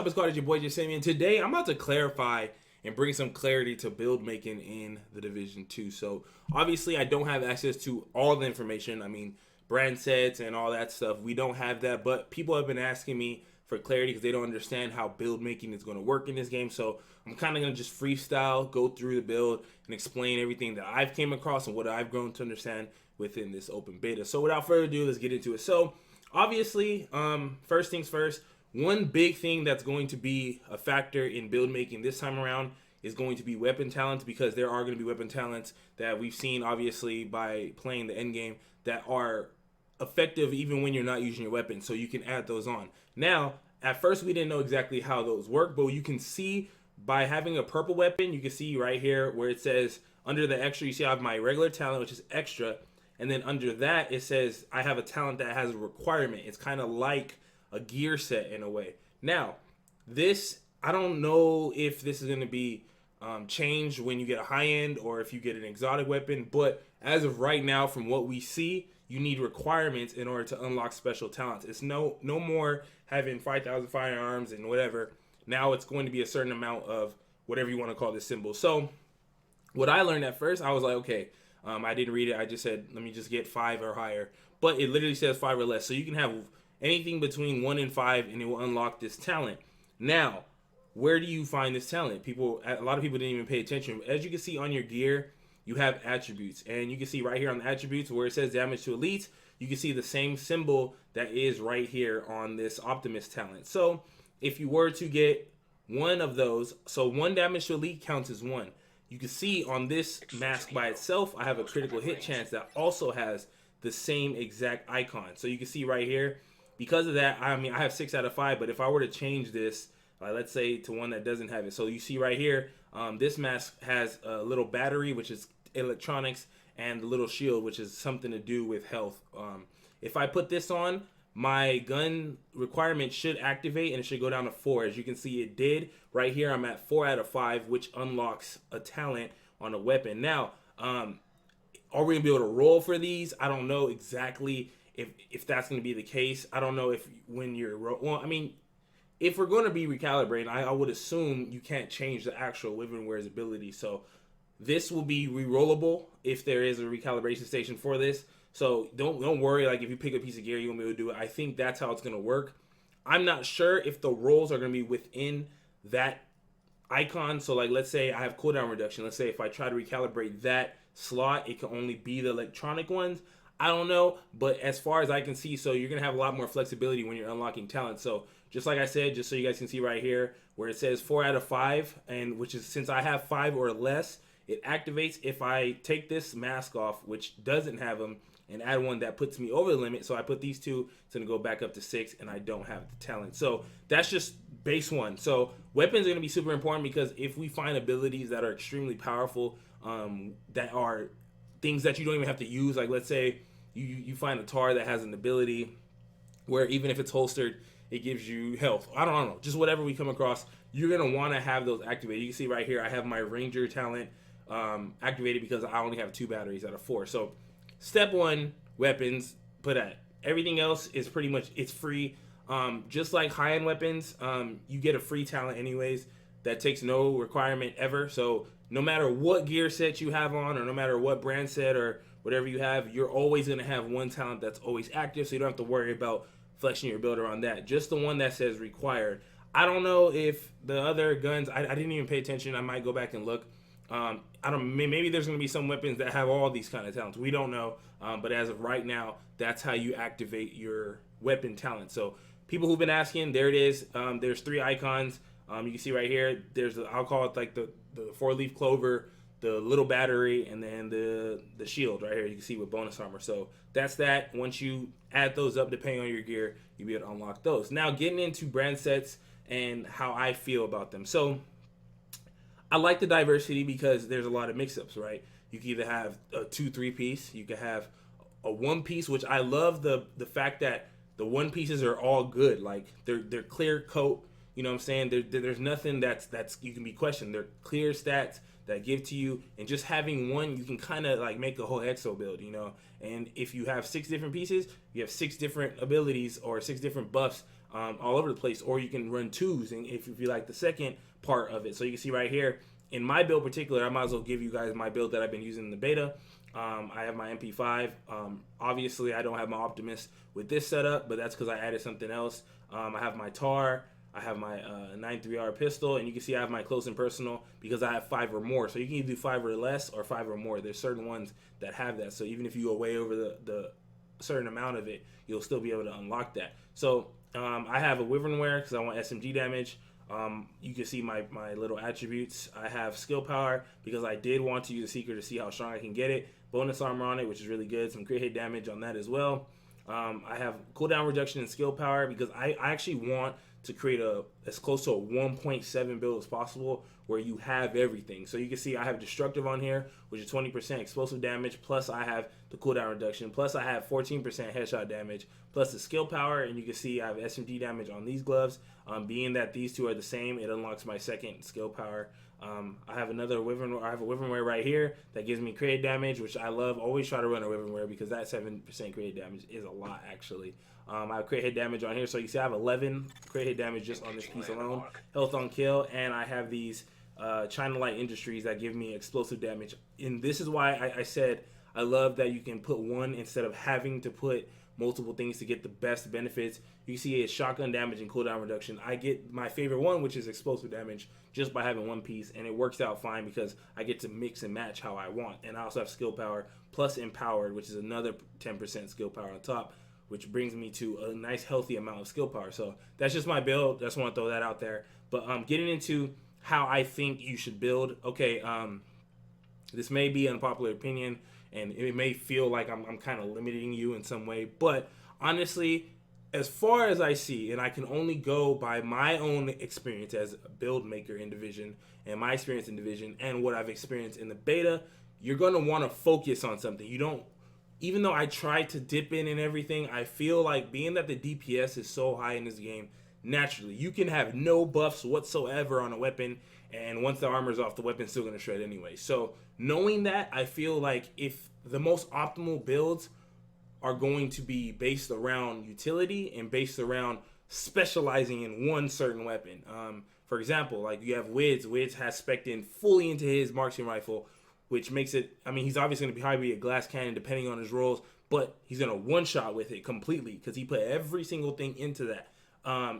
up? It's called your boy Jesimein. Today, I'm about to clarify and bring some clarity to build making in the Division 2. So, obviously, I don't have access to all the information. I mean, brand sets and all that stuff. We don't have that, but people have been asking me for clarity because they don't understand how build making is going to work in this game. So, I'm kind of going to just freestyle, go through the build, and explain everything that I've came across and what I've grown to understand within this open beta. So, without further ado, let's get into it. So, obviously, first things first. One big thing that's going to be a factor in build making this time around is going to be weapon talents, because there are going to be weapon talents that we've seen obviously by playing the end game that are effective even when you're not using your weapon, so you can add those on. Now, at first we didn't know exactly how those work, but you can see by having a purple weapon, you can see right here where it says under the extra, you see I have my regular talent, which is extra, and then under that it says I have a talent that has a requirement. It's kind of like a gear set in a way. Now, this, I don't know if this is going to be changed when you get a high end or if you get an exotic weapon, but as of right now, from what we see, you need requirements in order to unlock special talents. It's no more having 5,000 firearms and whatever. Now it's going to be a certain amount of whatever you want to call this symbol. So what I learned at first, I was like, okay, I didn't read it. I just said, let me just get 5 or higher. But it literally says 5 or less. So you can have anything between 1 and 5, and it will unlock this talent. Now, where do you find this talent? A lot of people didn't even pay attention. As you can see on your gear, you have attributes, and you can see right here on the attributes where it says damage to elites, you can see the same symbol that is right here on this optimist talent. So if you were to get one of those, so 1 damage to elite counts as 1. You can see on this mask by itself, I have a critical hit chance that also has the same exact icon. So you can see right here, because of that, I mean, I have 6 out of 5, but if I were to change this, like let's say to one that doesn't have it. So you see right here, this mask has a little battery, which is electronics, and the little shield, which is something to do with health. If I put this on, my gun requirement should activate and it should go down to 4. As you can see, it did. Right here, I'm at 4 out of 5, which unlocks a talent on a weapon. Now, are we gonna be able to roll for these? I don't know exactly if that's going to be the case. I don't know if when you're, well, I mean, if we're going to be recalibrating, I would assume you can't change the actual Living Ware's ability. So this will be re-rollable if there is a recalibration station for this. So don't worry, like if you pick a piece of gear, you won't be able to do it. I think that's how it's going to work. I'm not sure if the rolls are going to be within that icon. So like, let's say I have cooldown reduction. Let's say if I try to recalibrate that slot, it can only be the electronic ones. I don't know, but as far as I can see, so you're going to have a lot more flexibility when you're unlocking talent. So just like I said, just so you guys can see right here where it says 4 out of 5, and which is since I have 5 or less, it activates if I take this mask off, which doesn't have them, and add one that puts me over the limit. So I put these 2, it's going to go back up to 6, and I don't have the talent. So that's just base 1. So weapons are going to be super important, because if we find abilities that are extremely powerful, that are things that you don't even have to use, like let's say you find a tar that has an ability where even if it's holstered, it gives you health. I don't know. Just whatever we come across, you're going to want to have those activated. You can see right here, I have my Ranger talent activated because I only have 2 batteries out of 4. So step 1, weapons, put at. Everything else is pretty much, it's free. Just like high-end weapons, you get a free talent anyways that takes no requirement ever. So no matter what gear set you have on, or no matter what brand set or whatever you have, you're always going to have one talent that's always active, so you don't have to worry about flexing your build around that. Just the one that says required. I don't know if the other guns, I didn't even pay attention. I might go back and look. Maybe there's going to be some weapons that have all these kind of talents. We don't know, but as of right now, that's how you activate your weapon talent. So people who've been asking, there it is. There's 3 icons. You can see right here, there's I'll call it like the 4-leaf clover, the little battery, and then the shield right here. You can see with bonus armor. So that's that. Once you add those up, depending on your gear, you'll be able to unlock those. Now, getting into brand sets and how I feel about them. So I like the diversity because there's a lot of mix-ups, right? You can either have a 2-3 piece. You can have a 1 piece, which I love the fact that the 1 pieces are all good. Like they're clear coat. You know what I'm saying? There's nothing that's you can be questioned. They're clear stats that give to you, and just having one, you can kind of like make a whole exo build, you know. And if you have 6 different pieces, you have 6 different abilities or 6 different buffs all over the place, or you can run twos, and if you like the second part of it. So you can see right here in my build particular, I might as well give you guys my build that I've been using in the beta. I have my MP5. Obviously, I don't have my Optimus with this setup, but that's because I added something else. I have my TAR. I have my 9.3R pistol, and you can see I have my close and personal because I have 5 or more. So you can either do 5 or less or 5 or more. There's certain ones that have that. So even if you go way over the certain amount of it, you'll still be able to unlock that. So I have a Wyvern wear because I want SMG damage. You can see my little attributes. I have skill power because I did want to use a Seeker to see how strong I can get it. Bonus armor on it, which is really good. Some crit hit damage on that as well. I have cooldown reduction and skill power because I actually want to create as close to a 1.7 build as possible where you have everything. So you can see I have destructive on here, which is 20% explosive damage, plus I have the cooldown reduction, plus I have 14% headshot damage, plus the skill power, and you can see I have SMG damage on these gloves. Being that these two are the same, it unlocks my second skill power. I have another Wyvern. I have a Wyvern wear right here that gives me crit damage, which I love. Always try to run a Wyvern wear because that 7% crit damage is a lot actually. I have crit hit damage on here, so you see I have 11 crit hit damage just on this piece alone. Health on kill, and I have these China Light Industries that give me explosive damage. And this is why I said I love that you can put one instead of having to put multiple things to get the best benefits. You see it's shotgun damage and cooldown reduction. I get my favorite one, which is explosive damage, just by having one piece, and it works out fine because I get to mix and match how I want. And I also have skill power plus empowered, which is another 10% skill power on top, which brings me to a nice healthy amount of skill power. So that's just my build. Just want to throw that out there. But getting into how I think you should build. Okay, this may be an unpopular opinion, and it may feel like I'm kind of limiting you in some way. But honestly, as far as I see, and I can only go by my own experience as a build maker in Division, and my experience in Division, and what I've experienced in the beta, you're going to want to focus on something. You don't, even though I try to dip in and everything, I feel like being that the DPS is so high in this game, naturally, you can have no buffs whatsoever on a weapon, and once the armor's off, the weapon's still going to shred anyway. So knowing that, I feel like if the most optimal builds are going to be based around utility and based around specializing in one certain weapon. For example, like you have Wids. Wids has spec'd in fully into his marksman rifle, which makes it, I mean, he's obviously going to be probably a glass cannon depending on his rolls, but he's going to one-shot with it completely because he put every single thing into that.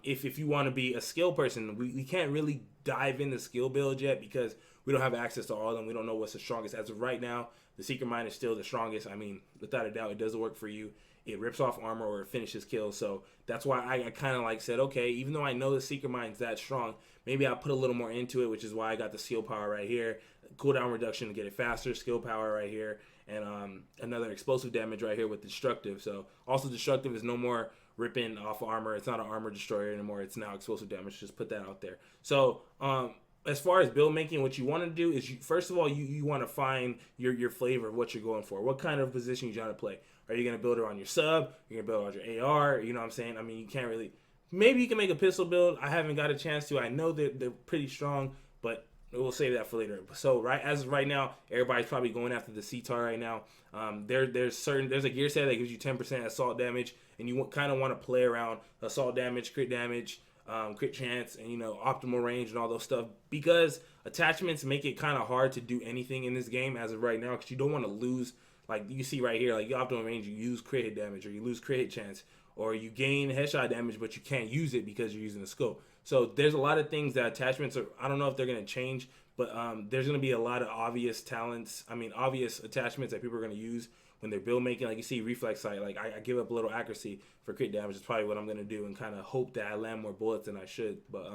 If you want to be a skill person, we can't really dive into skill build yet because we don't have access to all of them. We don't know what's the strongest. As of right now, the Secret Mine is still the strongest. I mean, without a doubt, it does work for you. It rips off armor or it finishes kills. So that's why I kind of like said, okay, even though I know the Secret Mine's that strong, maybe I'll put a little more into it, which is why I got the skill power right here. Cooldown reduction to get it faster, skill power right here, and another explosive damage right here with destructive. So also destructive is no more ripping off armor. It's not an armor destroyer anymore. It's now explosive damage. Just put that out there. So as far as build making, what you want to do is, first of all, you want to find your flavor of what you're going for. What kind of position you trying to play? Are you going to build it on your sub? You're going to build it on your AR? You know what I'm saying? I mean, you can't really. Maybe you can make a pistol build. I haven't got a chance to. I know that they're pretty strong, but we'll save that for later. So as of right now, everybody's probably going after the CTAR right now. There's a gear set that gives you 10% assault damage, and you kind of want to play around assault damage, crit damage, crit chance, and optimal range and all those stuff, because attachments make it kind of hard to do anything in this game as of right now, because you don't want to lose. Like you see right here, like your optimal range, you use crit hit damage, or you lose crit hit chance, or you gain headshot damage, but you can't use it because you're using the scope. So there's a lot of things that attachments are. I don't know if they're going to change, but there's going to be a lot of obvious attachments that people are going to use when they're build making. Like you see reflex sight, like I give up a little accuracy for crit damage. It's probably what I'm going to do, and kind of hope that I land more bullets than I should. But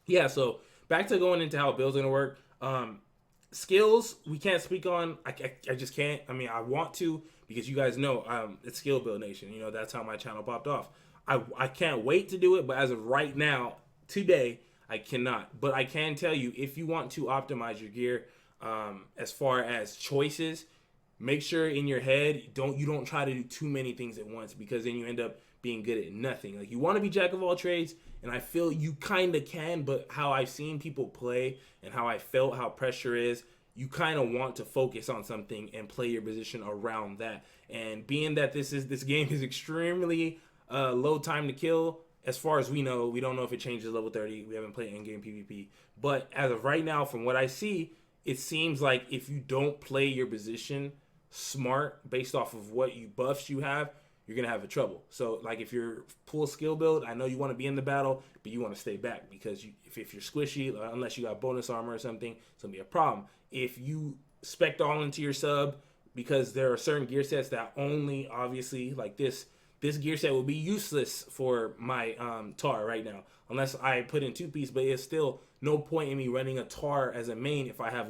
yeah, so back to going into how builds going to work. Skills we can't speak on. I just can't. I mean, I want to, because you guys know it's Skill Build Nation. That's how my channel popped off. I can't wait to do it, but as of right now, today, I cannot. But I can tell you, if you want to optimize your gear, as far as choices, make sure in your head you don't try to do too many things at once, because then you end up being good at nothing. Like, you want to be jack of all trades, and I feel you kind of can, but how I've seen people play and how I felt how pressure is, you kind of want to focus on something and play your position around that. And being that this game is extremely low time to kill, as far as we know, we don't know if it changes level 30. We haven't played in-game PvP. But as of right now, from what I see, it seems like if you don't play your position smart based off of what you buffs you have, you're gonna have a trouble. So like if you're full skill build, I know you want to be in the battle, but you want to stay back because if you're squishy, unless you got bonus armor or something, it's gonna be a problem. If you spec all into your sub, because there are certain gear sets that only obviously like this gear set will be useless for my tar right now unless I put in 2-piece, but it's still no point in me running a tar as a main if I have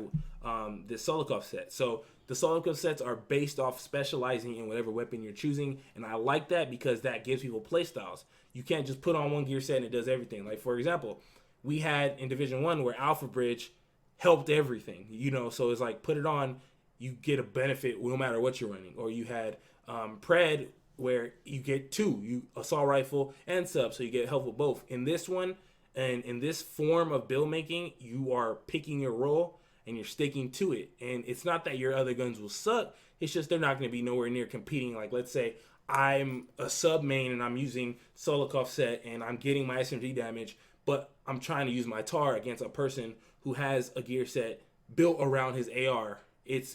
this Solikov set. So the Solikov sets are based off specializing in whatever weapon you're choosing, and I like that because that gives people playstyles. You can't just put on one gear set and it does everything. Like for example, we had in Division 1 where Alpha Bridge helped everything, so it's like put it on, you get a benefit no matter what you're running. Or you had Pred where you get you assault rifle and sub, so you get help with both. In this one, and in this form of build making, you are picking your role and you're sticking to it. And it's not that your other guns will suck, it's just they're not going to be nowhere near competing. Like let's say I'm a sub main and I'm using Solikov set and I'm getting my SMG damage, but I'm trying to use my tar against a person who has a gear set built around his AR.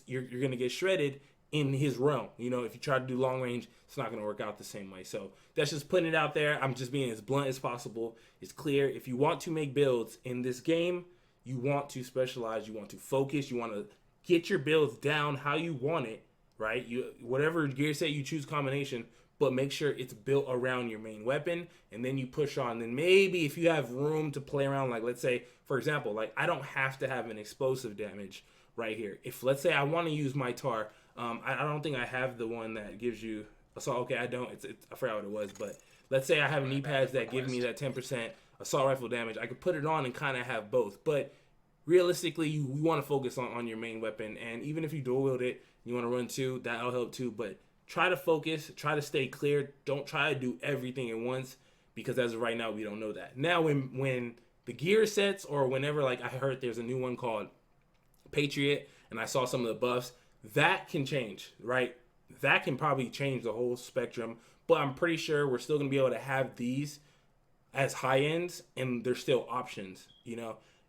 You're going to get shredded in his realm. If you try to do long range, it's not going to work out the same way. So that's just putting it out there. I'm just being as blunt as possible. It's clear. If you want to make builds in this game, you want to specialize, you want to focus, you want to get your builds down how you want it, right? Whatever gear set you choose combination, but make sure it's built around your main weapon, and then you push on. Then maybe if you have room to play around, like let's say, for example, like I don't have to have an explosive damage right here. If let's say I want to use my tar, I don't think I have the one that gives you assault. Okay, I don't. I forgot what it was, but let's say I have knee pads that give me that 10% assault rifle damage. I could put it on and kind of have both, but realistically, we want to focus on your main weapon. And even if you dual wield it, you want to run 2, that'll help too. But try to focus, try to stay clear. Don't try to do everything at once, because as of right now, we don't know that. Now, when the gear sets, or whenever, like I heard there's a new one called Patriot, and I saw some of the buffs, that can change, right? That can probably change the whole spectrum, but I'm pretty sure we're still going to be able to have these as high ends, and they're still options.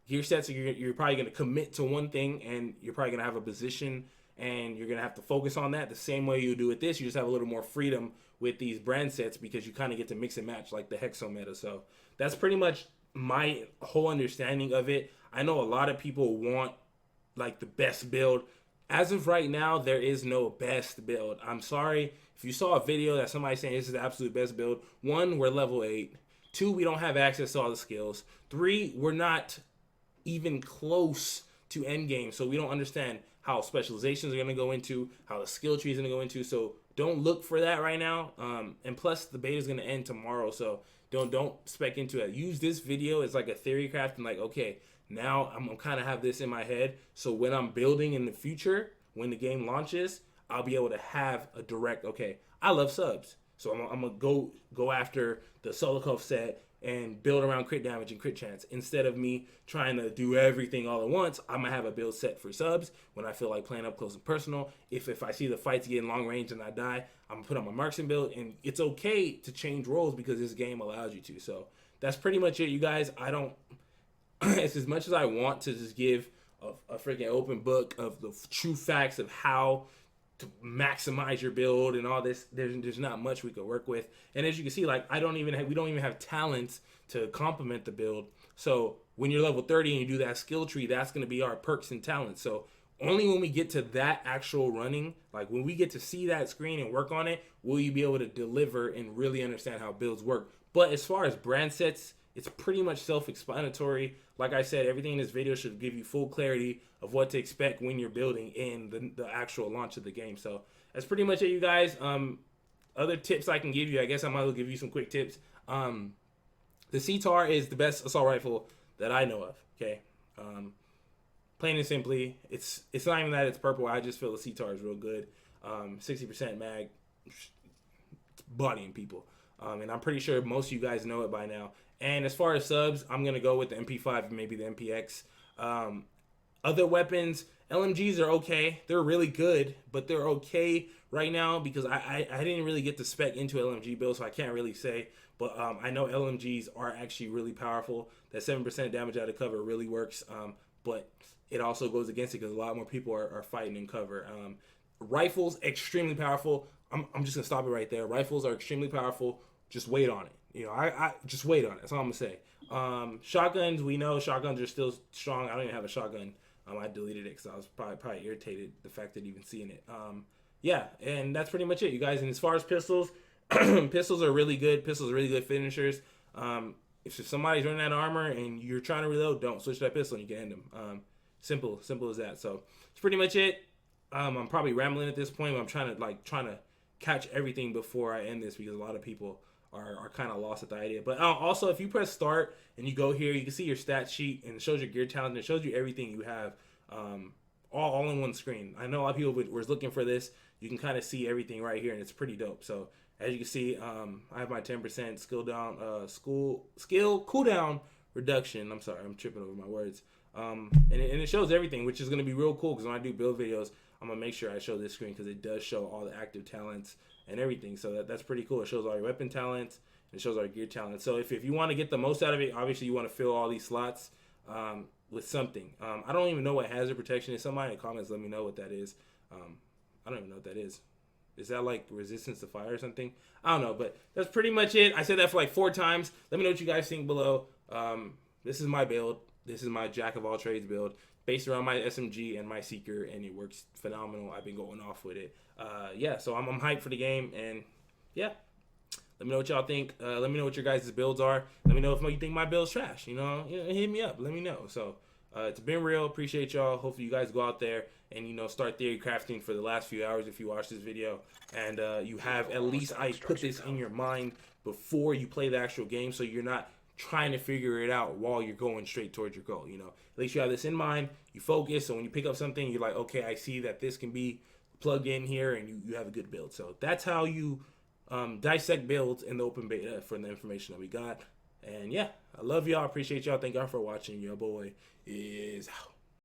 Gear sets, you're probably going to commit to one thing, and you're probably going to have a position, and you're going to have to focus on that the same way you do with this. You just have a little more freedom with these brand sets because you kind of get to mix and match like the Hexo meta. So that's pretty much my whole understanding of it. I know a lot of people want like the best build. As of right now, there is no best build. I'm sorry. If you saw a video that somebody's saying this is the absolute best build, 1, we're level 8. 2, we don't have access to all the skills. 3, we're not even close to endgame, so we don't understand how specializations are going to go into, how the skill tree is going to go into. So don't look for that right now. And plus, the beta is going to end tomorrow, so don't spec into it. Use this video as like a theory craft, and like, okay, now I'm gonna kind of have this in my head, so when I'm building in the future, when the game launches, I'll be able to have a direct, okay, I love subs, so I'm gonna go after the Solikov set and build around crit damage and crit chance. Instead of me trying to do everything all at once, I'm gonna have a build set for subs when I feel like playing up close and personal. If I see the fights getting long range and I die, I'm gonna put on my marksman build, and it's okay to change roles because this game allows you to. So that's pretty much it, you guys. It's as much as I want to just give a freaking open book of the true facts of how to maximize your build and all this. There's not much we could work with, and as you can see, like we don't even have talents to complement the build. So when you're level 30 and you do that skill tree, that's going to be our perks and talents. So only when we get to that actual running, like when we get to see that screen and work on it, will you be able to deliver and really understand how builds work. But as far as brand sets, it's pretty much self-explanatory. Like I said, everything in this video should give you full clarity of what to expect when you're building in the actual launch of the game. So that's pretty much it, you guys. Other tips I can give you, I guess I might as well give you some quick tips. The C-TAR is the best assault rifle that I know of, okay? Plain and simply, it's not even that it's purple. I just feel the C-TAR is real good. 60% mag, it's bodying people. And I'm pretty sure most of you guys know it by now. And as far as subs, I'm going to go with the MP5 and maybe the MPX. Other weapons, LMGs are okay. They're really good, but they're okay right now because I didn't really get the spec into LMG build, so I can't really say. But I know LMGs are actually really powerful. That 7% damage out of cover really works, but it also goes against it because a lot more people are fighting in cover. Rifles, extremely powerful. I'm just going to stop it right there. Rifles are extremely powerful. Just wait on it. I just wait on it. That's all I'm going to say. Shotguns, we know shotguns are still strong. I don't even have a shotgun. I deleted it because I was probably irritated the fact that even seeing it. Yeah, and that's pretty much it, you guys. And as far as pistols, pistols are really good. Pistols are really good finishers. If somebody's running out of armor and you're trying to reload, don't switch to that pistol and you can end them. Simple as that. So it's pretty much it. I'm probably rambling at this point, but I'm trying to catch everything before I end this because a lot of people are kind of lost at the idea. But also, if you press start and you go here, you can see your stat sheet and it shows your gear talent and it shows you everything you have all in one screen. I know a lot of people were looking for this. You can kind of see everything right here and it's pretty dope. So as you can see, I have my 10% skill cooldown reduction. I'm sorry, I'm tripping over my words. And it shows everything, which is going to be real cool because when I do build videos, I'm going to make sure I show this screen because it does show all the active talents and everything. So that's pretty cool. It shows all your weapon talents. It shows our gear talents. So if you want to get the most out of it, obviously you want to fill all these slots with something. I don't even know what hazard protection is. Somebody in the comments let me know what that is. I don't even know what that is. Is that like resistance to fire or something? I don't know, but that's pretty much it. I said that for like 4 times. Let me know what you guys think below. This is my build. This is my jack of all trades build based around my SMG and my Seeker, and it works phenomenal. I've been going off with it. Yeah, so I'm hyped for the game, and yeah. Let me know what y'all think. Let me know what your guys' builds are. Let me know if you think my build's trash. Hit me up. Let me know. So it's been real. Appreciate y'all. Hopefully you guys go out there and start theory crafting for the last few hours if you watch this video, and you have at least put this in your mind before you play the actual game, so you're not trying to figure it out while you're going straight towards your goal. At least you have this in mind. You focus, so when you pick up something, you're like, okay, I see that this can be plugged in here, and you have a good build. So that's how you dissect builds in the open beta from the information that we got. And yeah, I love y'all. Appreciate y'all. Thank y'all for watching. Your boy is out.